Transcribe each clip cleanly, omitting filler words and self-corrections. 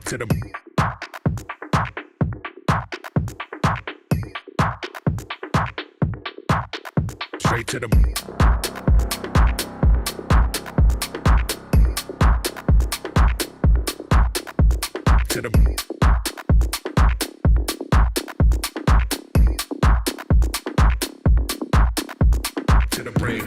To the straight to the to the to the brain.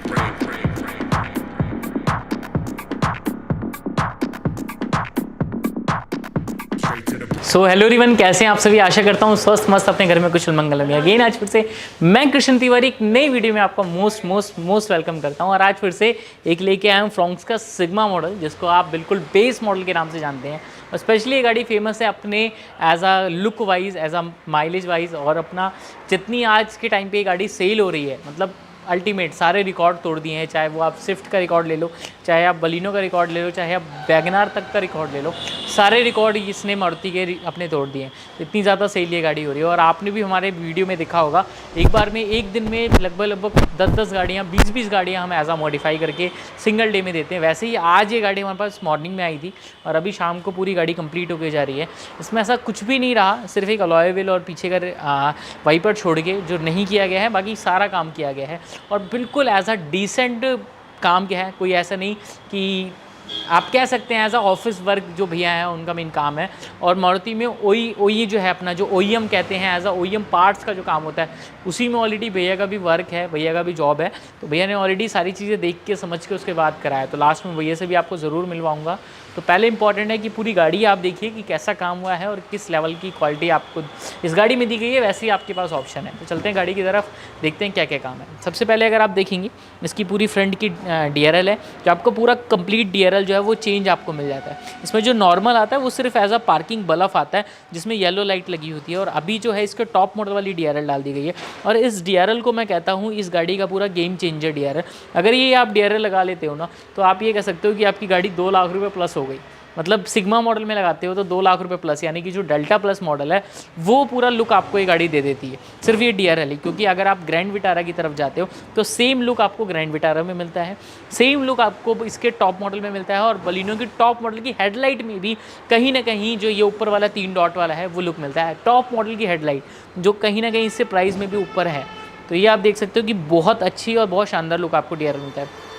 Straight to the so hello everyone, कैसे हैं आप सभी। आशा करता हूँ स्वस्थ मस्त अपने घर में कुशल मंगल में। अगेन आज फिर से मैं कृष्ण तिवारी एक नई वीडियो में आपका मोस्ट वेलकम करता हूँ। और आज फिर से एक लेके आया हूँ फ्रॉन्क्स का सिग्मा मॉडल, जिसको आप बिल्कुल बेस मॉडल के नाम से जानते हैं। और स्पेशली ये गाड़ी फेमस है अपने as a look wise, as a mileage wise, और अपना जितनी आज के टाइम पे ये गाड़ी सेल हो रही है, मतलब अल्टीमेट सारे रिकॉर्ड तोड़ दिए हैं। चाहे वो आप स्विफ्ट का रिकॉर्ड ले लो, चाहे आप बलिनो का रिकॉर्ड ले लो, चाहे आप वैगनार तक का रिकॉर्ड ले लो, सारे रिकॉर्ड इसने मारुति के अपने तोड़ दिए हैं। इतनी ज़्यादा सेल ये गाड़ी हो रही है। और आपने भी हमारे वीडियो में देखा होगा, एक बार में एक दिन में लगभग 10 गाड़ियाँ, 20 गाड़ियाँ हम एज आ मॉडिफाई करके सिंगल डे में देते हैं। वैसे ही आज ये गाड़ी हमारे पास मॉर्निंग में आई थी और अभी शाम को पूरी गाड़ी कंप्लीट होकर जा रही है। इसमें ऐसा कुछ भी नहीं रहा, सिर्फ एक अलॉय व्हील और पीछे का वाइपर छोड़ के जो नहीं किया गया है, बाकी सारा काम किया गया है। और बिल्कुल एज अ डिसेंट काम किया है। कोई ऐसा नहीं कि आप कह सकते हैं एज अ ऑफिस वर्क जो भैया हैं उनका मेन काम है। और मारुति में ओई जो है अपना, जो OEM कहते हैं, एज अ OEM पार्ट्स का जो काम होता है, उसी में ऑलरेडी भैया का भी वर्क है, भैया का भी जॉब है। तो भैया ने ऑलरेडी सारी चीज़ें देख के समझ के उसके बाद कराया। तो लास्ट में भैया से भी आपको ज़रूर मिलवाऊंगा। तो पहले इंपॉर्टेंट है कि पूरी गाड़ी आप देखिए कि कैसा काम हुआ है और किस लेवल की क्वालिटी आपको इस गाड़ी में दी गई है। वैसे ही आपके पास ऑप्शन है। तो चलते हैं गाड़ी की तरफ, देखते हैं क्या क्या काम है। सबसे पहले अगर आप देखेंगे, इसकी पूरी फ्रंट की DRL है, जो आपको पूरा कंप्लीट DRL जो है वो चेंज आपको मिल जाता है। इसमें जो नॉर्मल आता है वो सिर्फ एज अ पार्किंग बल्ब आता है, जिसमें येलो लाइट लगी होती है। और अभी जो है इसके टॉप मॉडल वाली DRL डाल दी गई है। और इस DRL को मैं कहता हूँ इस गाड़ी का पूरा गेम चेंजर DRL। अगर ये आप DRL लगा लेते हो ना, तो आप ये कह सकते हो कि आपकी गाड़ी 2 लाख रुपये प्लस हो गई। मतलब सिग्मा मॉडल में लगाते हो तो 2 लाख रुपये प्लस, यानी कि जो डेल्टा प्लस मॉडल है वो पूरा लुक आपको ये गाड़ी दे देती है, सिर्फ ये DRL ही। क्योंकि अगर आप ग्रैंड विटारा की तरफ जाते हो तो सेम लुक आपको ग्रैंड विटारा में मिलता है, सेम लुक आपको इसके टॉप मॉडल में मिलता है। और बलिनो की टॉप मॉडल की हेडलाइट में भी कहीं ना कहीं जो ये ऊपर वाला 3 डॉट वाला है वो लुक मिलता है। टॉप मॉडल की हेडलाइट जो कहीं ना कहीं इससे प्राइस में भी ऊपर है। तो ये आप देख सकते हो कि बहुत अच्छी और बहुत शानदार लुक आपको DRL मिलता है।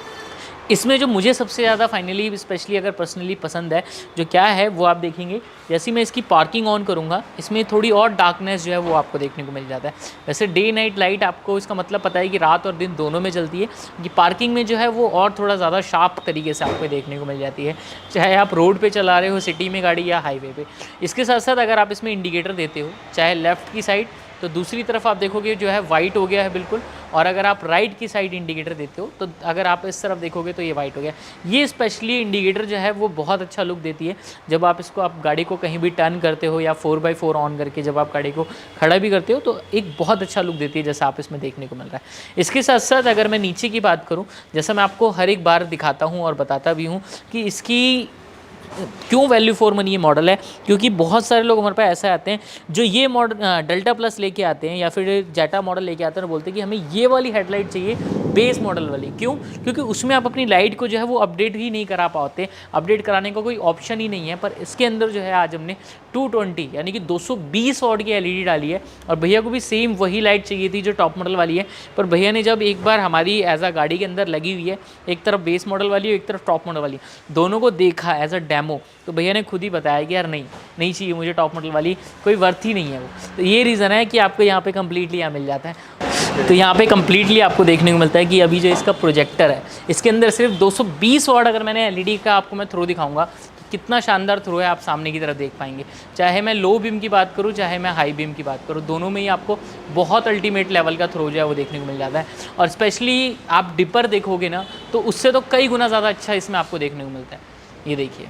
इसमें जो मुझे सबसे ज़्यादा फाइनली स्पेशली अगर पर्सनली पसंद है जो क्या है, वो आप देखेंगे जैसे मैं इसकी पार्किंग ऑन करूँगा, इसमें थोड़ी और डार्कनेस जो है वो आपको देखने को मिल जाता है। वैसे डे नाइट लाइट आपको इसका मतलब पता है कि रात और दिन दोनों में चलती है, कि पार्किंग में जो है वो और थोड़ा ज़्यादा शार्प तरीके से आपको देखने को मिल जाती है, चाहे आप रोड पर चला रहे हो, सिटी में गाड़ी या हाईवे पर। इसके साथ साथ अगर आप इसमें इंडिकेटर देते हो, चाहे लेफ़्ट की साइड, तो दूसरी तरफ आप देखोगे जो है वाइट हो गया है बिल्कुल। और अगर आप राइट की साइड इंडिकेटर देते हो तो अगर आप इस तरफ देखोगे तो ये वाइट हो गया। ये स्पेशली इंडिकेटर जो है वो बहुत अच्छा लुक देती है जब आप इसको आप गाड़ी को कहीं भी टर्न करते हो, या 4x4 ऑन करके जब आप गाड़ी को खड़ा भी करते हो तो एक बहुत अच्छा लुक देती है, जैसा आप इसमें देखने को मिल रहा है। इसके साथ साथ अगर मैं नीचे की बात करूँ, जैसा मैं आपको हर एक बार दिखाता हूँ और बताता भी हूँ कि इसकी क्यों वैल्यू फॉर मनी ये मॉडल है, क्योंकि बहुत सारे लोग हमारे पास ऐसे आते हैं जो ये मॉडल डेल्टा प्लस लेके आते हैं या फिर जेटा मॉडल लेके आते हैं और बोलते हैं कि हमें ये वाली हेडलाइट चाहिए बेस मॉडल वाली। क्यों? क्योंकि उसमें आप अपनी लाइट को जो है वो अपडेट ही नहीं करा पाते, अपडेट कराने का कोई ऑप्शन ही नहीं है। पर इसके अंदर जो है आज हमने 220 यानी कि 220 वॉट की LED डाली है। और भैया को भी सेम वही लाइट चाहिए थी जो टॉप मॉडल वाली है, पर भैया ने जब एक बार हमारी एज आ गाड़ी के अंदर लगी हुई है, एक तरफ बेस मॉडल वाली है, एक तरफ टॉप मॉडल वाली, दोनों को देखा एज अ डेमो, तो भैया ने खुद ही बताया कि यार नहीं चाहिए मुझे टॉप मॉडल वाली, कोई वर्थ ही नहीं है वो। तो ये रीज़न है कि आपको यहाँ पे कम्प्लीटली यहाँ मिल जाता है। तो यहाँ पे कम्प्लीटली आपको देखने को मिलता है कि अभी जो इसका प्रोजेक्टर है, इसके अंदर सिर्फ 220 वाट, अगर मैंने LED का आपको मैं थ्रो दिखाऊंगा तो कितना शानदार थ्रो है आप सामने की तरफ देख पाएंगे। चाहे मैं लो बीम की बात करूँ, चाहे मैं हाई बीम की बात करूँ, दोनों में ही आपको बहुत अल्टीमेट लेवल का थ्रो जो है वो देखने को मिल जाता है। और स्पेशली आप डिपर देखोगे ना, तो उससे तो कई गुना ज़्यादा अच्छा इसमें आपको देखने को मिलता है। ये देखिए,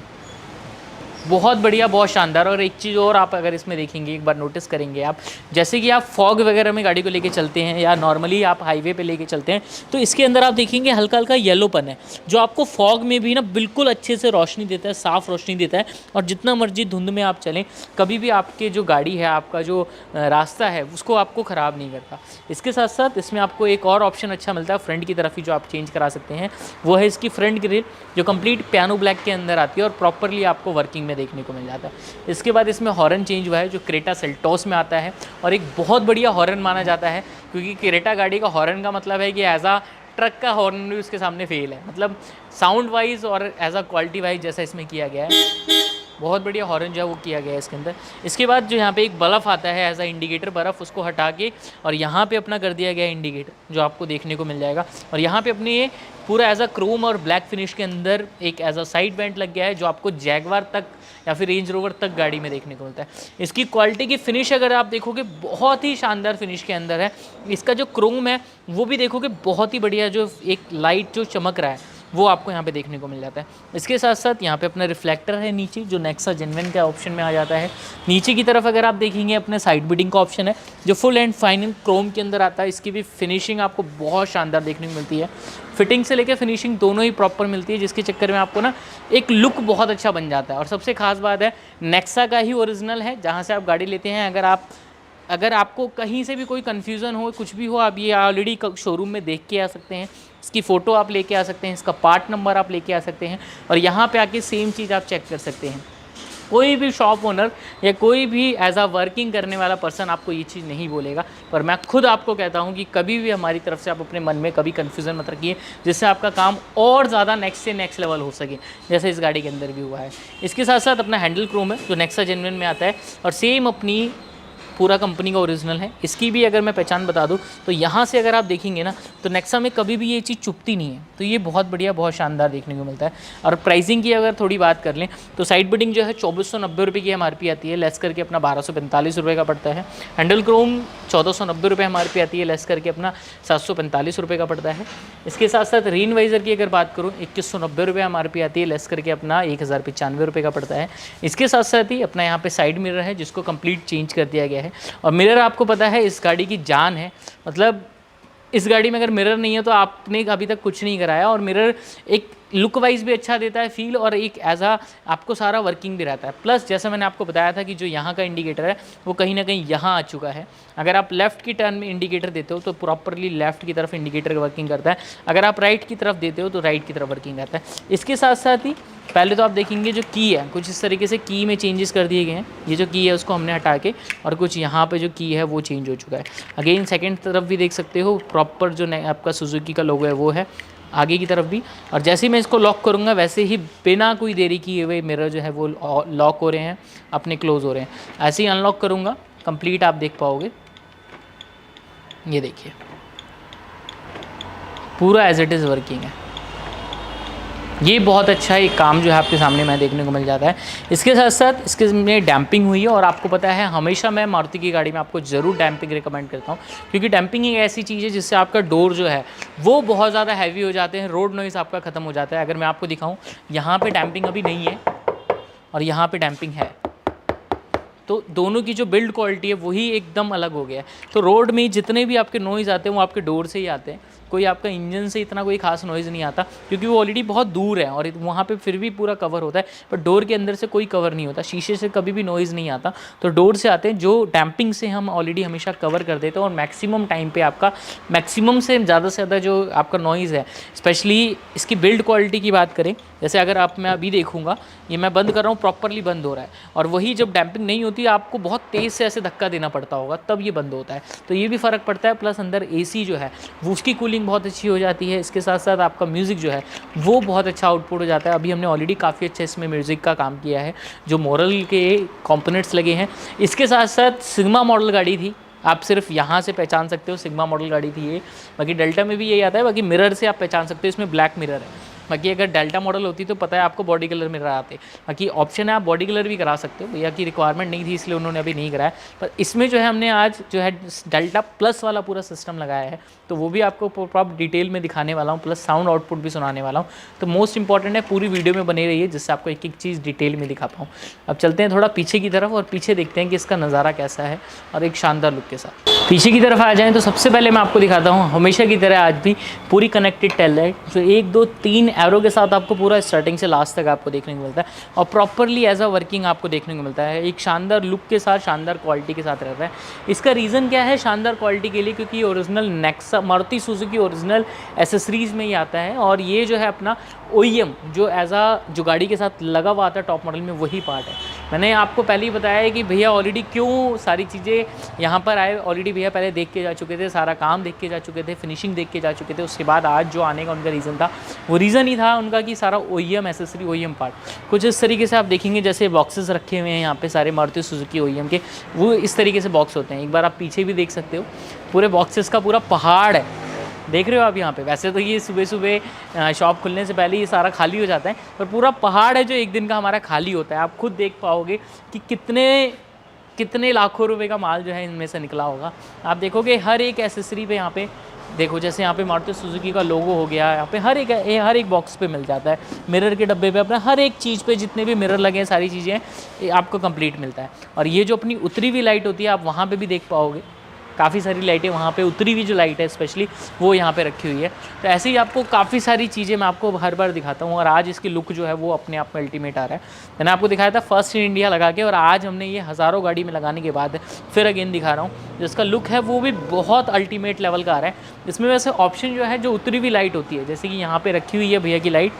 बहुत बढ़िया, बहुत शानदार। और एक चीज़ और आप अगर इसमें देखेंगे, एक बार नोटिस करेंगे आप, जैसे कि आप फॉग वगैरह में गाड़ी को लेके चलते हैं या नॉर्मली आप हाईवे पे लेके चलते हैं, तो इसके अंदर आप देखेंगे हल्का हल्का येलोपन है, जो आपको फॉग में भी ना बिल्कुल अच्छे से रोशनी देता है, साफ़ रोशनी देता है। और जितना मर्जी धुंध में आप चलें, कभी भी आपके जो गाड़ी है, आपका जो रास्ता है, उसको आपको ख़राब नहीं करता। इसके साथ साथ इसमें आपको एक और ऑप्शन अच्छा मिलता है फ्रंट की तरफ ही, जो आप चेंज करा सकते हैं, वो है इसकी फ्रंट ग्रिल, जो कंप्लीट पियानो ब्लैक के अंदर आती है और प्रॉपरली आपको वर्किंग में देखने को मिल जाता है। इसके बाद इसमें हॉर्न चेंज हुआ है, जो क्रेटा सेल्टोस में आता है, और एक बहुत बढ़िया हॉर्न माना जाता है, क्योंकि क्रेटा गाड़ी का हॉर्न का मतलब है कि एज आ ट्रक का हॉर्न भी उसके सामने फेल है, मतलब साउंड वाइज और एज आ क्वालिटी वाइज जैसा इसमें किया गया है, बहुत बढ़िया हॉर्न जो है वो किया गया है इसके अंदर। इसके बाद जो यहाँ पे एक बल्ब आता है एज अ इंडिकेटर, बर्फ़ उसको हटा के और यहाँ पे अपना कर दिया गया है इंडिकेटर, जो आपको देखने को मिल जाएगा। और यहाँ पे अपने ये पूरा एज अ क्रोम और ब्लैक फिनिश के अंदर एक एज अ साइड वेंट लग गया है, जो आपको जैगवार तक या फिर रेंज रोवर तक गाड़ी में देखने को मिलता है। इसकी क्वालिटी की फिनिश अगर आप देखोगे, बहुत ही शानदार फिनिश के अंदर है। इसका जो क्रोम है वो भी देखोगे बहुत ही बढ़िया, जो एक लाइट जो चमक रहा है वो आपको यहाँ पे देखने को मिल जाता है। इसके साथ साथ यहाँ पे अपना रिफ्लेक्टर है नीचे, जो नेक्सा जेन्युइन का ऑप्शन में आ जाता है। नीचे की तरफ अगर आप देखेंगे, अपने साइड बीडिंग का ऑप्शन है, जो फुल एंड फाइनल क्रोम के अंदर आता है। इसकी भी फिनिशिंग आपको बहुत शानदार देखने को मिलती है, फिटिंग से लेकर फिनिशिंग दोनों ही प्रॉपर मिलती है, जिसके चक्कर में आपको ना एक लुक बहुत अच्छा बन जाता है। और सबसे खास बात है, नेक्सा का ही ओरिजिनल है, जहाँ से आप गाड़ी लेते हैं। अगर आपको कहीं से भी कोई कन्फ्यूज़न हो, कुछ भी हो, आप ये ऑलरेडी शोरूम में देख के आ सकते हैं। इसकी फ़ोटो आप लेके आ सकते हैं, इसका पार्ट नंबर आप लेके आ सकते हैं, और यहाँ पे आके सेम चीज़ आप चेक कर सकते हैं। कोई भी शॉप ओनर या कोई भी एज आ वर्किंग करने वाला पर्सन आपको ये चीज़ नहीं बोलेगा, पर मैं खुद आपको कहता हूँ कि कभी भी हमारी तरफ से आप अपने मन में कभी कन्फ्यूज़न मत रखिए, जिससे आपका काम और ज़्यादा नेक्स्ट से नेक्स्ट लेवल हो सके, जैसे इस गाड़ी के अंदर भी हुआ है। इसके साथ साथ अपना हैंडल क्रोम है, जो नेक्सा जेन्युइन में आता है, और सेम अपनी पूरा कंपनी का ओरिजिनल है। इसकी भी अगर मैं पहचान बता दूं, तो यहाँ से अगर आप देखेंगे ना, तो नेक्सा में कभी भी ये चीज़ चुभती नहीं है, तो ये बहुत बढ़िया, बहुत शानदार देखने को मिलता है। और प्राइसिंग की अगर थोड़ी बात कर लें, तो साइड बिडिंग जो है 2490 रुपये की MRP आती है, लेस करके अपना 1245 रुपये का पड़ता है। हैंडल क्रोम 1490 रुपये MRP आती है, लेस करके अपना 745 रुपये का पड़ता है। इसके साथ साथ रेन वाइज़र की अगर बात करूँ, 2190 रुपये MRP आती है, लेस करके अपना 1095 रुपये का पड़ता है। इसके साथ साथ ही अपना यहाँ पे साइड मिरर है, जिसको कंप्लीट चेंज कर दिया गया है। और मिरर आपको पता है इस गाड़ी की जान है, मतलब इस गाड़ी में अगर मिरर नहीं है तो आपने अभी तक कुछ नहीं कराया। और मिरर एक लुक वाइज भी अच्छा देता है फील, और एक एज आ आपको सारा वर्किंग भी रहता है। प्लस जैसा मैंने आपको बताया था कि जो यहाँ का इंडिकेटर है वो कहीं ना कहीं यहाँ आ चुका है। अगर आप लेफ़्ट की टर्न में इंडिकेटर देते हो तो प्रॉपरली लेफ़्ट की तरफ इंडिकेटर वर्किंग करता है, अगर आप राइट की तरफ देते हो तो राइट की तरफ वर्किंग करता है। इसके साथ साथ ही पहले तो आप देखेंगे जो की है, कुछ इस तरीके से की में चेंजेस कर दिए गए हैं। ये जो की है उसको हमने हटा के, और कुछ यहाँ पे जो की है वो चेंज हो चुका है। अगेन सेकंड तरफ भी देख सकते हो, प्रॉपर जो आपका सुजुकी का लोगो है वो है, आगे की तरफ भी। और जैसे ही मैं इसको लॉक करूँगा, वैसे ही बिना कोई देरी किए हुए मिरर जो है वो लॉक हो रहे हैं, अपने क्लोज़ हो रहे हैं। ऐसे ही अनलॉक करूँगा, कंप्लीट आप देख पाओगे। ये देखिए, पूरा एज इट इज़ वर्किंग है। ये बहुत अच्छा एक काम जो है आपके सामने मैं देखने को मिल जाता है। इसके साथ साथ इसके में डैम्पिंग हुई है, और आपको पता है हमेशा मैं मारुति की गाड़ी में आपको ज़रूर डैम्पिंग रिकमेंड करता हूँ, क्योंकि डैम्पिंग एक ऐसी चीज़ है जिससे आपका डोर जो है वो बहुत ज़्यादा हैवी हो जाते हैं, रोड नॉइज़ आपका ख़त्म हो जाता है। अगर मैं आपको दिखाऊँ, यहाँ पर डैम्पिंग अभी नहीं है और यहाँ पर डैम्पिंग है, तो दोनों की जो बिल्ड क्वालिटी है वही एकदम अलग हो गया है। तो रोड में जितने भी आपके नॉइज़ आते हैं वो आपके डोर से ही आते हैं, कोई आपका इंजन से इतना कोई खास नॉइज़ नहीं आता, क्योंकि वो ऑलरेडी बहुत दूर है और वहाँ पे फिर भी पूरा कवर होता है, पर डोर के अंदर से कोई कवर नहीं होता। शीशे से कभी भी नॉइज़ नहीं आता, तो डोर से आते हैं, जो डैम्पिंग से हम ऑलरेडी हमेशा कवर कर देते हैं। और मैक्सिमम टाइम पे आपका मैक्सिमम से ज़्यादा जो आपका नॉइज़ है, स्पेशली इसकी बिल्ड क्वालिटी की बात करें, जैसे अगर आप मैं अभी देखूँगा, ये मैं बंद कर रहा हूँ, प्रॉपरली बंद हो रहा है, और वही जब डैम्पिंग नहीं होती आपको बहुत तेज़ से ऐसे धक्का देना पड़ता होगा, तब ये बंद होता है। तो ये भी फ़र्क पड़ता है। प्लस अंदर AC जो है वो उसकी कूलिंग बहुत अच्छी हो जाती है। इसके साथ साथ आपका म्यूज़िक जो है वो बहुत अच्छा आउटपुट हो जाता है। अभी हमने ऑलरेडी काफ़ी अच्छा इसमें म्यूज़िक का काम किया है, जो मोरल के कॉम्पोनेंट्स लगे हैं। इसके साथ साथ सिग्मा मॉडल गाड़ी थी, आप सिर्फ यहाँ से पहचान सकते हो, सिग्मा मॉडल गाड़ी थी ये। बाकी डेल्टा में भी यही आता है, बाकी मिरर से आप पहचान सकते हो, इसमें ब्लैक मिरर है। बाकी अगर डेल्टा मॉडल होती तो पता है आपको बॉडी कलर मिरर आते। बाकी ऑप्शन है आप बॉडी कलर भी करा सकते हो, भैया की रिक्वायरमेंट नहीं थी इसलिए उन्होंने अभी नहीं कराया। पर इसमें जो है हमने आज जो है डेल्टा प्लस वाला पूरा सिस्टम लगाया है, तो वो भी आपको प्रॉपर डिटेल में दिखाने वाला हूँ, प्लस साउंड आउटपुट भी सुनाने वाला हूँ। तो मोस्ट इंपॉर्टेंट है पूरी वीडियो में बने रहिए जिससे आपको एक एक चीज़ डिटेल में दिखा पाऊँ। अब चलते हैं थोड़ा पीछे की तरफ और पीछे देखते हैं कि इसका नज़ारा कैसा है और एक शानदार लुक के साथ। पीछे की तरफ आ जाएँ तो सबसे पहले मैं आपको दिखाता हूँ हमेशा की तरह आज भी पूरी कनेक्टेड टेल लाइट, जो 1 2 3 एरो के साथ आपको पूरा स्टार्टिंग से लास्ट तक आपको देखने को मिलता है और प्रॉपरली एज अ वर्किंग आपको देखने को मिलता है, एक शानदार लुक के साथ शानदार क्वालिटी के साथ रहता है। इसका रीज़न क्या है शानदार क्वालिटी के लिए? क्योंकि original Nexa Maruti Suzuki original accessories में ही आता है और ये जो है अपना OEM जो जो गाड़ी के साथ लगा हुआ आता है टॉप मॉडल में वही पार्ट है। मैंने आपको पहले ही बताया है कि भैया ऑलरेडी क्यों सारी चीज़ें यहाँ पर आए, ऑलरेडी भैया पहले देख के जा चुके थे, सारा काम देख के जा चुके थे, फिनिशिंग देख के जा चुके थे। उसके बाद आज जो आने का उनका रीज़न था वो रीज़न ही था उनका कि सारा OEM एसेसरी OEM पार्ट कुछ इस तरीके से आप देखेंगे जैसे बॉक्सेस रखे हुए हैं यहाँ पे सारे मारुति सुजुकी OEM के, वो इस तरीके से बॉक्स होते हैं। एक बार आप पीछे भी देख सकते हो, पूरे बॉक्सेस का पूरा पहाड़ है, देख रहे हो आप यहाँ पे। वैसे तो ये सुबह सुबह शॉप खुलने से पहले ये सारा खाली हो जाता है, पर पूरा पहाड़ है जो एक दिन का हमारा खाली होता है। आप खुद देख पाओगे कि कितने लाखों रुपए का माल जो है इनमें से निकला होगा। आप देखोगे हर एक एसेसरी पे यहाँ पे देखो, जैसे यहाँ पे मारुति सुजुकी का लोगो हो गया, यहाँ पे हर एक बॉक्स पे मिल जाता है। मिरर के डब्बे पे अपना हर एक चीज़ पे जितने भी मिरर लगे हैं सारी चीज़ें आपको कंप्लीट मिलता है। और ये जो अपनी उतरी हुई लाइट होती है आप वहाँ पे भी देख पाओगे, काफ़ी सारी लाइटें वहाँ पे उतरी हुई जो लाइट है स्पेशली वो यहाँ पे रखी हुई है। तो ऐसे ही आपको काफ़ी सारी चीज़ें मैं आपको हर बार दिखाता हूँ और आज इसकी लुक जो है वो अपने आप में अल्टीमेट आ रहा है। मैंने आपको दिखाया था फर्स्ट इन इंडिया लगा के और आज हमने ये हज़ारों गाड़ी में लगाने के बाद फिर अगेन दिखा रहा हूँ। जिसका लुक है वो भी बहुत अल्टीमेट लेवल का आ रहा है। इसमें वैसे ऑप्शन जो है जो उतरी हुई लाइट होती है, जैसे कि यहाँ पर रखी हुई है भैया की लाइट,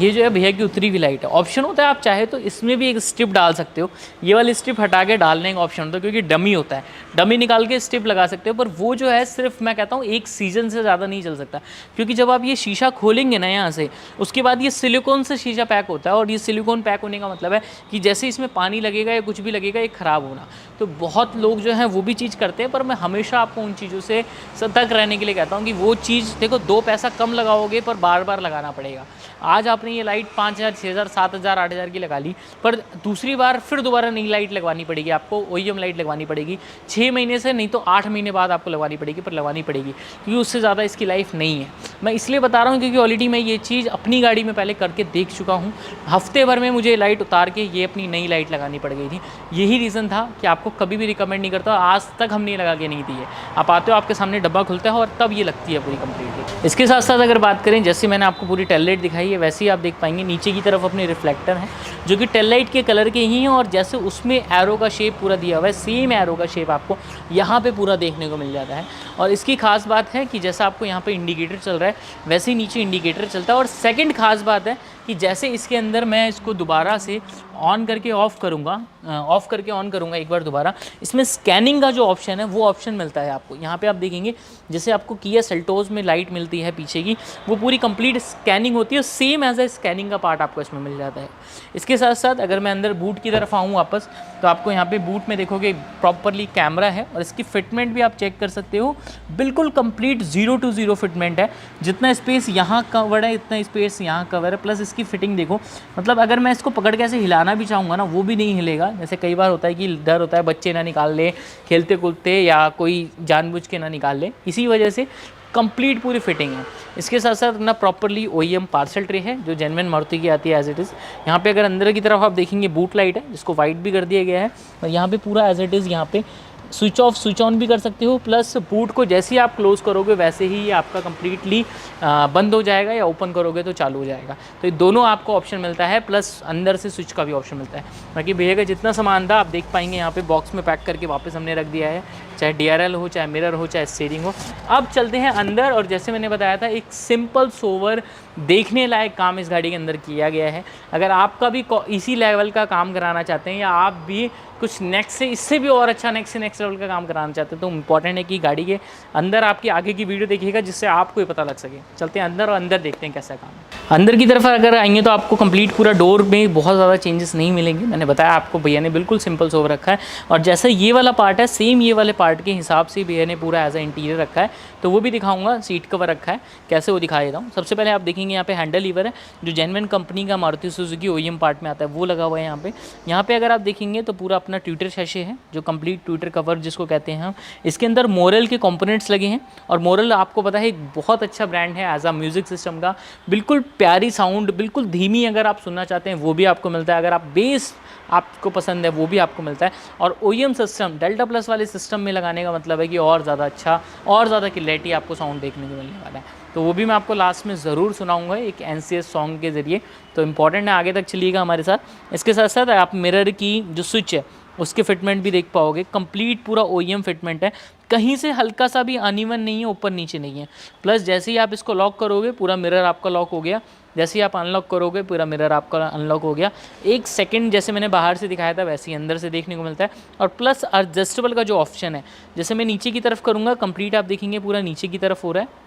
ये जो है भैया की उतरी हुई लाइट है। ऑप्शन होता है आप चाहे तो इसमें भी एक स्ट्रिप डाल सकते हो, ये वाली स्ट्रिप हटा के डालने का ऑप्शन होता है क्योंकि डमी होता है, डमी निकाल के स्ट्रिप लगा सकते हो। पर वो जो है सिर्फ मैं कहता हूँ एक सीज़न से ज़्यादा नहीं चल सकता, क्योंकि जब आप ये शीशा खोलेंगे ना यहाँ से, उसके बाद ये सिलिकॉन से शीशा पैक होता है और ये सिलिकॉन पैक होने का मतलब है कि जैसे इसमें पानी लगेगा या कुछ भी लगेगा ये ख़राब होना। तो बहुत लोग जो हैं वो भी चीज़ करते हैं, पर मैं हमेशा आपको उन चीज़ों से सतर्क रहने के लिए कहता हूँ कि वो चीज़ देखो 2 पैसा कम लगाओगे पर बार बार लगाना पड़ेगा। आज आपने ये लाइट 5000, 6000, 7000, 8000 की लगा ली, पर दूसरी बार फिर दोबारा नई लाइट लगवानी पड़ेगी आपको, OEM लाइट लगवानी पड़ेगी 6 महीने से, नहीं तो 8 महीने बाद आपको लगवानी पड़ेगी, पर लगवानी पड़ेगी क्योंकि उससे ज़्यादा इसकी लाइफ नहीं है। मैं इसलिए बता रहा हूँ क्योंकि ऑलरेडी मैं ये चीज़ अपनी गाड़ी में पहले करके देख चुका हूँ। हफ्ते भर में मुझे लाइट उतार के ये अपनी नई लाइट लगानी पड़ गई थी। यही रीज़न था कि आपको कभी भी रिकमेंड नहीं करता, आज तक हमने लगा के नहीं दी है। आप आते हो आपके सामने डब्बा खुलता है और तब ये लगती है पूरी कंप्लीटली। इसके साथ साथ अगर बात करें, जैसे मैंने आपको पूरी टेल लाइट दिखाई है वैसे ही आप देख पाएंगे नीचे की तरफ अपने रिफ्लेक्टर हैं जो कि टेल लाइट के कलर के ही हैं और जैसे उसमें एरो का शेप पूरा दिया हुआ है सेम एरो का शेप आपको यहाँ पे पूरा देखने को मिल जाता है। और इसकी खास बात है कि जैसा आपको यहाँ पे इंडिकेटर चल रहा है वैसे ही नीचे इंडिकेटर चलता है। और सेकंड खास बात है कि जैसे इसके अंदर मैं इसको दोबारा से ऑन करके ऑफ़ करके ऑन करूँगा एक बार दोबारा, इसमें स्कैनिंग का जो ऑप्शन है वो ऑप्शन मिलता है आपको। यहाँ पे आप देखेंगे जैसे आपको किया सेल्टोस में लाइट मिलती है पीछे की, वो पूरी कंप्लीट स्कैनिंग होती है, सेम एज ए स्कैनिंग का पार्ट आपको इसमें मिल जाता है। इसके साथ साथ अगर मैं अंदर बूट की तरफ आऊँ वापस, तो आपको यहाँ पे बूट में देखोगे प्रॉपरली कैमरा है और इसकी फिटमेंट भी आप चेक कर सकते हो, बिल्कुल कंप्लीट 0 to 0 फिटमेंट है। जितना स्पेस यहाँ कवर है इतना स्पेस यहाँ कवर है, प्लस इसकी फिटिंग देखो, मतलब अगर मैं इसको पकड़ के ऐसे हिलाना भी चाहूँगा ना वो भी नहीं हिलेगा। जैसे कई बार होता है कि डर होता है बच्चे ना निकाल ले खेलते कूदते या कोई जानबूझ के ना निकाल ले, इसी वजह से कंप्लीट पूरी फिटिंग है। इसके साथ साथ ना प्रॉपरली OEM पार्सल ट्रे है जो जेन्युइन मारुति की आती है एज इट इज़। यहाँ पे अगर अंदर की तरफ आप देखेंगे बूट लाइट है जिसको वाइट भी कर दिया गया है और यहाँ पे पूरा एज इट इज़ यहाँ पे स्विच ऑफ स्विच ऑन भी कर सकते हो, प्लस बूट को जैसे ही आप क्लोज़ करोगे वैसे ही ये आपका कम्प्लीटली बंद हो जाएगा या ओपन करोगे तो चालू हो जाएगा। तो ये दोनों आपको ऑप्शन मिलता है, प्लस अंदर से स्विच का भी ऑप्शन मिलता है। बाकी भैया का जितना सामान था आप देख पाएंगे यहाँ पे बॉक्स में पैक करके वापस हमने रख दिया है, चाहे DRL हो, चाहे मिरर हो, चाहे स्टीयरिंग हो। अब चलते हैं अंदर और जैसे मैंने बताया था एक सिंपल सोवर देखने लायक काम इस गाड़ी के अंदर किया गया है। अगर आपका भी इसी लेवल का काम कराना चाहते हैं या आप भी कुछ नेक्स्ट से इससे भी और अच्छा नेक्स्ट से नेक्स्ट लेवल का काम कराना चाहते हैं तो इंपॉर्टेंट है कि गाड़ी के अंदर आपकी आगे की वीडियो देखिएगा जिससे आपको ही पता लग सके। चलते हैं अंदर और अंदर देखते हैं कैसा काम है। अंदर की तरफ अगर आएंगे तो आपको कंप्लीट पूरा डोर में बहुत ज़्यादा चेंजेस नहीं मिलेंगे। मैंने बताया आपको भैया ने बिल्कुल सिंपल सोव रखा है और जैसा ये वाला पार्ट है सेम ये वाले पार्ट के हिसाब से भैया ने पूरा एज अ इंटीरियर रखा है, तो वो भी दिखाऊंगा। सीट कवर रखा है कैसे वो दिखा देता हूँ। सबसे पहले आप देखेंगे यहाँ पे हैंडल लीवर है जो जेन्युइन कंपनी का मारुति सुजुकी OEM पार्ट में आता है, वो लगा हुआ है यहाँ पे अगर आप देखेंगे तो पूरा अपना ट्विटर शैशे है जो कंप्लीट ट्विटर कवर जिसको कहते हैं हम। इसके अंदर मोरल के कंपोनेंट्स लगे हैं और मोरल आपको पता है एक बहुत अच्छा ब्रांड है एज अ म्यूजिक सिस्टम का। बिल्कुल प्यारी साउंड, बिल्कुल धीमी अगर आप सुनना चाहते हैं वो भी आपको मिलता है, अगर आप बेस आपको पसंद है वो भी आपको मिलता है। और OEM सिस्टम डेल्टा प्लस वाले सिस्टम में लगाने का मतलब है कि और ज़्यादा अच्छा और ज़्यादा क्लैरिटी आपको साउंड देखने को मिलने वाला है, तो वो भी मैं आपको लास्ट में ज़रूर सुनाऊंगा एक NCS सॉन्ग के ज़रिए। तो इम्पॉर्टेंट है, आगे तक चलिएगा हमारे साथ। इसके साथ साथ आप मिरर की जो स्विच है उसके फिटमेंट भी देख पाओगे। कंप्लीट पूरा OEM फिटमेंट है, कहीं से हल्का सा भी अनइवन नहीं है, ऊपर नीचे नहीं है। प्लस जैसे ही आप इसको लॉक करोगे पूरा मिरर आपका लॉक हो गया, जैसे ही आप अनलॉक करोगे पूरा मिरर आपका अनलॉक हो गया। एक सेकंड जैसे मैंने बाहर से दिखाया था वैसे ही अंदर से देखने को मिलता है। और प्लस एडजस्टेबल का जो ऑप्शन है, जैसे मैं नीचे की तरफ करूँगा कंप्लीट आप देखेंगे पूरा नीचे की तरफ हो रहा है।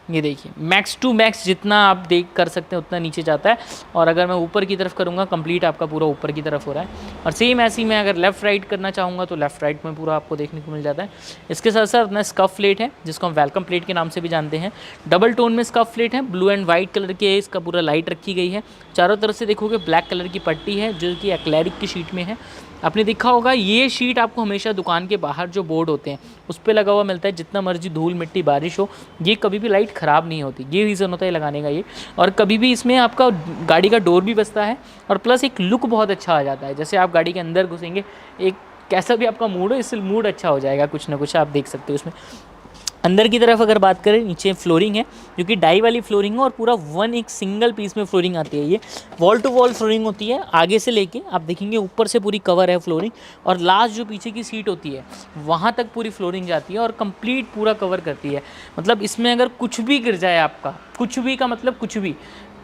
ये देखिए मैक्स टू मैक्स जितना आप देख कर सकते हैं उतना नीचे जाता है। और अगर मैं ऊपर की तरफ करूँगा कंप्लीट आपका पूरा ऊपर की तरफ हो रहा है। और सेम ऐसे ही मैं अगर लेफ़्ट राइट करना चाहूँगा तो लेफ़्ट राइट में पूरा आपको देखने को मिल जाता है। इसके साथ साथ अपना स्कफ प्लेट है जिसको हम वेलकम प्लेट के नाम से भी जानते हैं। डबल टोन में स्कफ प्लेट है, ब्लू एंड वाइट कलर के इसका पूरा लाइट रखी गई है। चारों तरफ से देखोगे ब्लैक कलर की पट्टी है जो कि एक्लेरिक की शीट में है। आपने देखा होगा ये शीट आपको हमेशा दुकान के बाहर जो बोर्ड होते हैं उस पर लगा हुआ मिलता है। जितना मर्जी धूल मिट्टी बारिश हो ये कभी भी लाइट ख़राब नहीं होती, ये रीज़न होता है लगाने का ये। और कभी भी इसमें आपका गाड़ी का डोर भी बचता है और प्लस एक लुक बहुत अच्छा आ जाता है। जैसे आप गाड़ी के अंदर घुसेंगे एक कैसा भी आपका मूड हो इससे मूड अच्छा हो जाएगा, कुछ ना कुछ आप देख सकते हो उसमें। अंदर की तरफ अगर बात करें नीचे फ्लोरिंग है जो कि डाई वाली फ्लोरिंग है और पूरा एक सिंगल पीस में फ्लोरिंग आती है। ये वॉल टू वॉल फ्लोरिंग होती है, आगे से लेके आप देखेंगे ऊपर से पूरी कवर है फ्लोरिंग और लास्ट जो पीछे की सीट होती है वहाँ तक पूरी फ्लोरिंग जाती है और कंप्लीट पूरा कवर करती है। मतलब इसमें अगर कुछ भी गिर जाए आपका, कुछ भी का मतलब कुछ भी,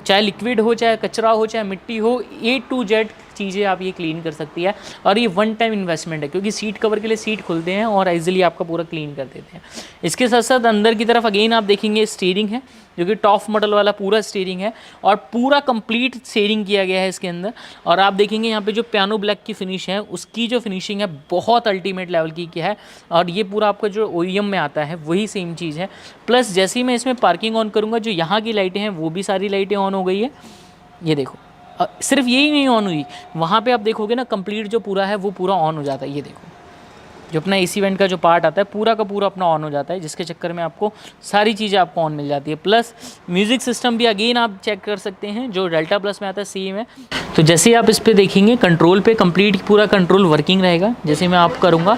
चाहे लिक्विड हो चाहे कचरा हो चाहे मिट्टी हो, A to Z चीज़ें आप ये क्लीन कर सकती है। और ये वन टाइम इन्वेस्टमेंट है क्योंकि सीट कवर के लिए सीट खुलते हैं और ईजिली आपका पूरा क्लीन कर देते हैं। इसके साथ साथ अंदर की तरफ अगेन आप देखेंगे स्टीयरिंग है जो कि टॉप मॉडल वाला पूरा स्टीयरिंग है और पूरा कंप्लीट स्टीयरिंग किया गया है इसके अंदर। और आप देखेंगे यहाँ पे जो पियानो ब्लैक की फिनिश है उसकी जो फिनिशिंग है बहुत अल्टीमेट लेवल की है। और ये पूरा आपका जो OEM में आता है वही सेम चीज़ है। प्लस जैसे ही मैं इसमें पार्किंग ऑन करूँगा जो यहाँ की लाइटें हैं वो भी सारी लाइटें ऑन हो गई है। ये देखो सिर्फ यही नहीं ऑन हुई, वहाँ पे आप देखोगे ना कंप्लीट जो पूरा है वो पूरा ऑन हो जाता है। ये देखो जो अपना AC वेंट का जो पार्ट आता है पूरा का पूरा अपना ऑन हो जाता है, जिसके चक्कर में आपको सारी चीज़ें आपको ऑन मिल जाती है। प्लस म्यूज़िक सिस्टम भी अगेन आप चेक कर सकते हैं जो डेल्टा प्लस में आता है सेम है। तो जैसे ही आप इस पर देखेंगे कंट्रोल पे कंप्लीट पूरा कंट्रोल वर्किंग रहेगा। जैसे मैं आप करूँगा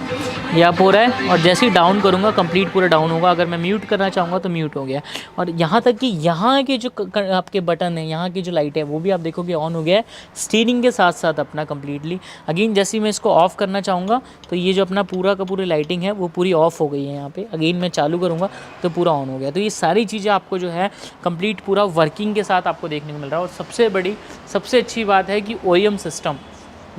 ये आप हो रहा है और जैसे ही डाउन करूँगा कंप्लीट पूरा डाउन होगा। अगर मैं म्यूट करना चाहूँगा तो म्यूट हो गया। और यहाँ तक कि यहाँ के जो आपके बटन है, यहाँ की जो लाइट है वो भी आप देखोगे ऑन हो गया है स्टीयरिंग के साथ साथ अपना कम्प्लीटली। अगेन जैसे ही मैं इसको ऑफ़ करना चाहूँगा तो ये जो अपना पूरा का पूरी लाइटिंग है वो पूरी ऑफ हो गई है यहाँ पे। अगेन मैं चालू करूँगा तो पूरा ऑन हो गया। तो ये सारी चीज़ें आपको जो है कंप्लीट पूरा वर्किंग के साथ आपको देखने को मिल रहा है। और सबसे बड़ी सबसे अच्छी बात है कि OEM सिस्टम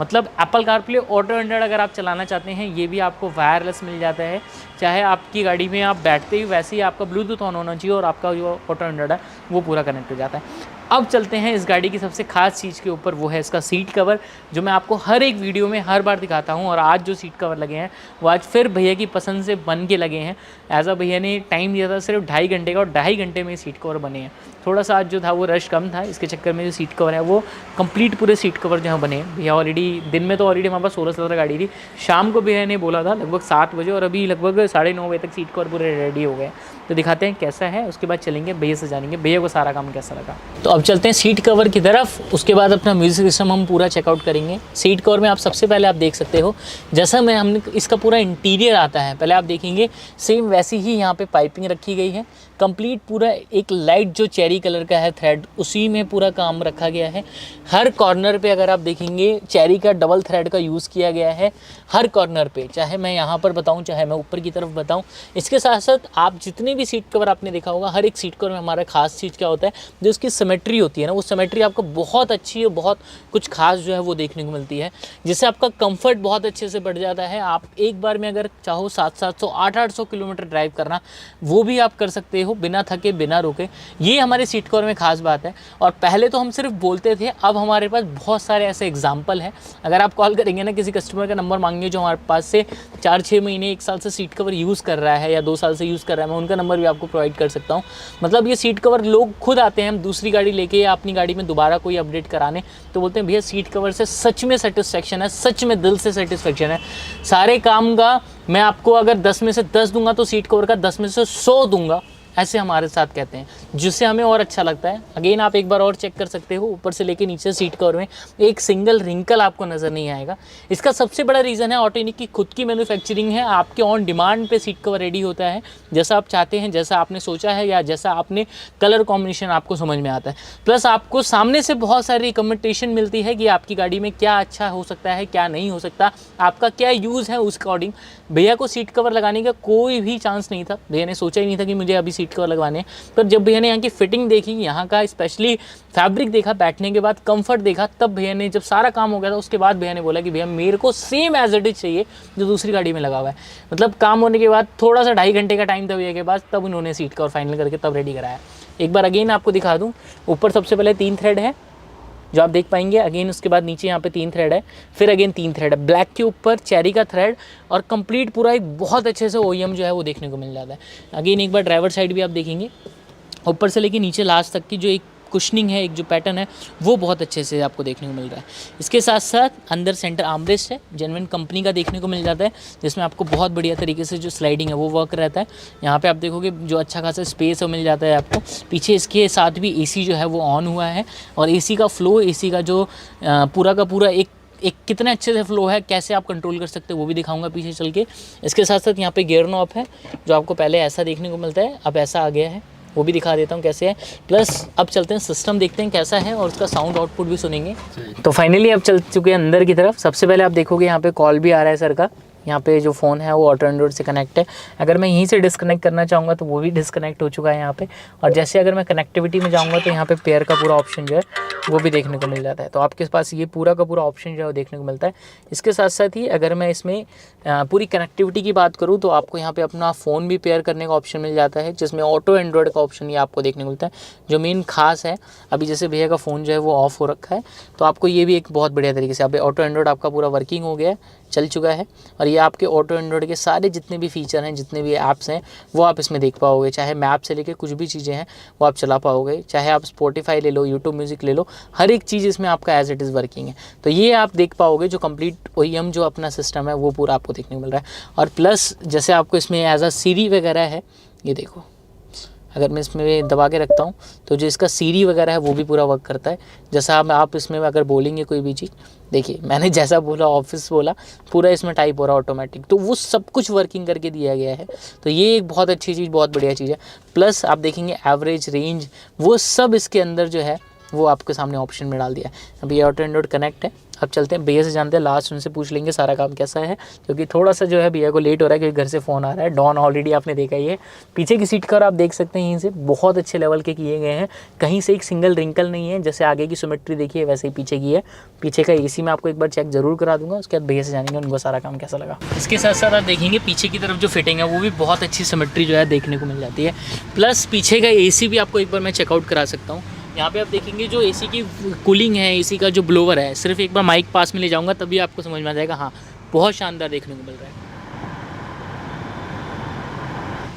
मतलब एप्पल कारप्ले ऑटो एंड्रॉइड अगर आप चलाना चाहते हैं ये भी आपको वायरलेस मिल जाता है। चाहे आपकी गाड़ी में आप बैठते ही वैसे ही आपका ब्लूटूथ ऑन होना चाहिए और आपका जो ऑटो एंड्रॉइड है वो पूरा कनेक्ट हो जाता है। अब चलते हैं इस गाड़ी की सबसे खास चीज़ के ऊपर, वो है इसका सीट कवर जो मैं आपको हर एक वीडियो में हर बार दिखाता हूं। और आज जो सीट कवर लगे हैं वो आज फिर भैया की पसंद से बन के लगे हैं। ऐसा भैया ने टाइम दिया था सिर्फ 2.5 घंटे का और 2.5 घंटे में सीट कवर बने हैं। थोड़ा सा आज जो था वो रश कम था, इसके चक्कर में जो सीट कवर है वो कंप्लीट पूरे सीट कवर जो बने हैं। भैया ऑलरेडी दिन में तो ऑलरेडी हमारे पास 16-17 गाड़ी थी, शाम को भैया ने बोला था लगभग 7 बजे और अभी लगभग 9:30 बजे तक सीट कवर पूरे रेडी हो गए। तो दिखाते हैं कैसा है, उसके बाद चलेंगे भैया से जानेंगे भैया को सारा काम कैसा लगा। तो अब चलते हैं सीट कवर की तरफ, उसके बाद अपना म्यूजिक सिस्टम हम पूरा चेकआउट करेंगे। सीट कवर में आप सबसे पहले आप देख सकते हो जैसा मैं हमने इसका पूरा इंटीरियर आता है पहले आप देखेंगे सेम वैसी ही यहाँ पे पाइपिंग रखी गई है। कंप्लीट पूरा एक लाइट जो चेरी कलर का है थ्रेड उसी में पूरा काम रखा गया है। हर कॉर्नर पे अगर आप देखेंगे चेरी का डबल थ्रेड का यूज़ किया गया है हर कॉर्नर पे, चाहे मैं यहाँ पर बताऊँ चाहे मैं ऊपर की तरफ बताऊँ। इसके साथ साथ आप जितने भी सीट कवर आपने देखा होगा हर एक सीट कवर में हमारा खास चीज़ क्या होता है जो उसकी सिमेट्री सिमेट्री होती है ना, वो सिमेट्री आपको बहुत अच्छी है, बहुत कुछ खास जो है वो देखने को मिलती है, जिससे आपका कंफर्ट बहुत अच्छे से बढ़ जाता है। आप एक बार में अगर चाहो 700 800 किलोमीटर ड्राइव करना, वो भी आप कर सकते हो बिना थके बिना रुके। ये हमारे सीट कवर में खास बात है। और पहले तो हम सिर्फ बोलते थे, अब हमारे पास बहुत सारे ऐसे एग्जाम्पल हैं। अगर आप कॉल करेंगे ना, किसी कस्टमर का नंबर मांगेंगे जो हमारे पास से 4-6 महीने 1 साल से सीट कवर यूज़ कर रहा है या 2 साल से यूज़ कर रहा है, मैं उनका नंबर भी आपको प्रोवाइड कर सकता हूँ। मतलब ये सीट कवर लोग खुद आते हैं, हम दूसरी गाड़ी लेके या अपनी गाड़ी में दोबारा कोई अपडेट कराने, तो बोलते हैं भैया सीट कवर से सच में सेटिस्फेक्शन है, सच में दिल से सेटिस्फेक्शन है। सारे काम का मैं आपको अगर 10 में से 10 दूंगा तो सीट कवर का 10 में से 100 दूंगा, ऐसे हमारे साथ कहते हैं, जिससे हमें और अच्छा लगता है। अगेन आप एक बार और चेक कर सकते हो, ऊपर से लेके नीचे सीट कवर में एक सिंगल रिंकल आपको नज़र नहीं आएगा। इसका सबसे बड़ा रीज़न है ऑटोनिक की खुद की मैन्युफैक्चरिंग है। आपके ऑन डिमांड पे सीट कवर रेडी होता है, जैसा आप चाहते हैं, जैसा आपने सोचा है या जैसा आपने कलर कॉम्बिनेशन आपको समझ में आता है। प्लस आपको सामने से बहुत सारी रिकमेंडेशन मिलती है कि आपकी गाड़ी में क्या अच्छा हो सकता है, क्या नहीं हो सकता, आपका क्या यूज़ है, उस अकॉर्डिंग। भैया को सीट कवर लगाने का कोई भी चांस नहीं था, भैया ने सोचा ही नहीं था कि मुझे अभी सीट कवर लगवाने हैं। पर जब भैया ने यहाँ की फिटिंग देखी, यहाँ का स्पेशली फैब्रिक देखा, बैठने के बाद कंफर्ट देखा, तब भैया ने, जब सारा काम हो गया था उसके बाद भैया ने बोला कि भैया मेरे को सेम एज इट इज चाहिए जो दूसरी गाड़ी में लगा हुआ है। मतलब काम होने के बाद थोड़ा सा 2.5 घंटे का टाइम था भैया के पास, तब उन्होंने सीट कवर फाइनल करके तब रेडी कराया। एक बार अगेन आपको दिखा दूँ, ऊपर सबसे पहले 3 थ्रेड है जो आप देख पाएंगे। अगेन उसके बाद नीचे यहाँ पे 3 थ्रेड है, फिर अगेन 3 थ्रेड है, ब्लैक के ऊपर चेरी का थ्रेड, और कंप्लीट पूरा एक बहुत अच्छे से OEM जो है वो देखने को मिल जाता है। अगेन एक बार ड्राइवर साइड भी आप देखेंगे, ऊपर से लेके नीचे लास्ट तक की जो एक कुशनिंग है, एक जो पैटर्न है, वो बहुत अच्छे से आपको देखने को मिल रहा है। इसके साथ साथ अंदर सेंटर आर्मरेस्ट है, जेन्युइन कंपनी का देखने को मिल जाता है, जिसमें आपको बहुत बढ़िया तरीके से जो स्लाइडिंग है वो वर्क रहता है। यहाँ पे आप देखोगे जो अच्छा खासा स्पेस मिल जाता है आपको। पीछे इसके साथ भी AC जो है वो ऑन हुआ है, और AC का फ्लो, AC का जो पूरा का पूरा एक कितने अच्छे से फ्लो है, कैसे आप कंट्रोल कर सकते हो वो भी दिखाऊंगा पीछे चल के। इसके साथ साथ यहाँ पे गियर नॉब है, जो आपको पहले ऐसा देखने को मिलता है, अब ऐसा आ गया है, वो भी दिखा देता हूँ कैसे है। प्लस अब चलते हैं सिस्टम, देखते हैं कैसा है, और उसका साउंड आउटपुट भी सुनेंगे। तो फाइनली अब चल चुके हैं अंदर की तरफ। सबसे पहले आप देखोगे यहाँ पे कॉल भी आ रहा है सर का। यहाँ पे जो फ़ोन है वो ऑटो एंड्रॉइड से कनेक्ट है। अगर मैं यहीं से डिस्कनेक्ट करना चाहूँगा तो वो भी डिस्कनेक्ट हो चुका है यहाँ पे। और जैसे अगर मैं कनेक्टिविटी में जाऊँगा तो यहाँ पे पेयर का पूरा ऑप्शन जो है वो भी देखने को मिल जाता है। तो आपके पास ये पूरा का पूरा ऑप्शन जो है वो देखने को मिलता है। इसके साथ साथ ही अगर मैं इसमें पूरी कनेक्टिविटी की बात करूँ तो आपको यहाँ पे अपना फ़ोन भी पेयर करने का ऑप्शन मिल जाता है, जिसमें ऑटो एंड्रॉइड का ऑप्शन ये आपको देखने को मिलता है। जो मेन खास है, अभी जैसे भैया का फ़ोन जो है वो ऑफ हो रखा है, तो आपको ये भी एक बहुत बढ़िया तरीके से, अब ऑटो एंड्रॉइड आपका पूरा वर्किंग हो गया है, चल चुका है। और ये आपके ऑटो एंड्रॉइड के सारे जितने भी फीचर हैं, जितने भी ऐप्स हैं, वो आप इसमें देख पाओगे। चाहे मैप से लेके कुछ भी चीज़ें हैं वो आप चला पाओगे, चाहे आप स्पॉटिफाई ले लो, यूट्यूब म्यूज़िक ले लो, हर एक चीज़ इसमें आपका एज इट इज़ वर्किंग है। तो ये आप देख पाओगे, जो कंप्लीट OEM जो अपना सिस्टम है वो पूरा आपको देखने को मिल रहा है। और प्लस जैसे आपको इसमें एज अ सीरी वगैरह है, ये देखो, अगर मैं इसमें दबा के रखता हूँ तो जो इसका सीरी वगैरह है वो भी पूरा वर्क करता है। जैसा आप इसमें अगर बोलेंगे कोई भी चीज़, देखिए मैंने जैसा बोला, ऑफिस बोला, पूरा इसमें टाइप हो रहा है ऑटोमेटिक, तो वो सब कुछ वर्किंग करके दिया गया है। तो ये एक बहुत अच्छी चीज़, बहुत बढ़िया चीज़ है। प्लस आप देखेंगे एवरेज, रेंज, वो सब इसके अंदर जो है वो आपके सामने ऑप्शन में डाल दिया है। अभी ऑटो एंड्रॉइड कनेक्ट है। अब चलते हैं भैया से, जानते हैं लास्ट, उनसे पूछ लेंगे सारा काम कैसा है, क्योंकि थोड़ा सा जो है भैया को लेट हो रहा है, क्योंकि घर से फ़ोन आ रहा है। डॉन ऑलरेडी आपने देखा ही है। पीछे की सीट का आप देख सकते हैं, यहीं से बहुत अच्छे लेवल के किए गए हैं, कहीं से एक सिंगल रिंकल नहीं है। जैसे आगे की सिमेट्री देखिए वैसे ही पीछे की है। पीछे का AC मैं आपको एक बार चेक जरूर करा दूंगा, उसके बाद भैया से जानेंगे उनको सारा काम कैसा लगा। इसके साथ साथ आप देखेंगे पीछे की तरफ जो फिटिंग है वो भी बहुत अच्छी सिमेट्री जो है देखने को मिल जाती है। प्लस पीछे का AC भी आपको एक बार मैं चेकआउट करा सकता हूँ। यहाँ पे आप देखेंगे जो AC की कूलिंग है, AC का जो ब्लोवर है, सिर्फ एक बार माइक पास में ले जाऊँगा तभी आपको समझ में आ जाएगा। हाँ, बहुत शानदार देखने को मिल रहा है।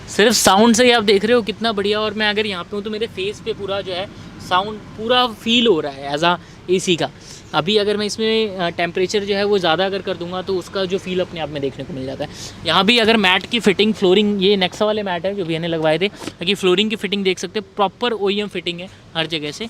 सिर्फ साउंड से ही आप देख रहे हो कितना बढ़िया। और मैं अगर यहाँ पे हूँ तो मेरे फेस पे पूरा जो है साउंड पूरा फील हो रहा है एज आ AC का। अभी अगर मैं इसमें टेम्परेचर जो है वो ज़्यादा अगर कर दूंगा तो उसका जो फील अपने आप में देखने को मिल जाता है। यहाँ भी अगर मैट की फिटिंग, फ्लोरिंग, ये नेक्सा वाले मैट है जो भैया ने लगवाए थे, ताकि फ्लोरिंग की फिटिंग देख सकते हैं, प्रॉपर OEM फिटिंग है हर जगह से।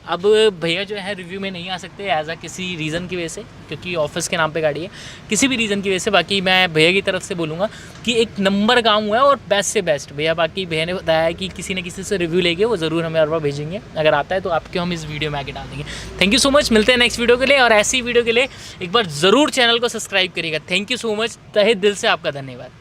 अब भैया जो है रिव्यू में नहीं आ सकते एज आ किसी रीज़न की वजह से, क्योंकि ऑफिस के नाम पे गाड़ी है, किसी भी रीज़न की वजह से। बाकी मैं भैया की तरफ से बोलूँगा कि एक नंबर काम हुआ है और बेस्ट से बेस्ट भैया। बाकी भैया ने बताया है कि किसी न किसी से रिव्यू लेके वो ज़रूर हमें और बार भेजेंगे, अगर आता है तो आपके हम इस वीडियो में आके डाल देंगे। थैंक यू सो मच, मिलते हैं नेक्स्ट वीडियो के लिए। और ऐसी वीडियो के लिए एक बार ज़रूर चैनल को सब्सक्राइब करिएगा। थैंक यू सो मच, तहे दिल से आपका धन्यवाद।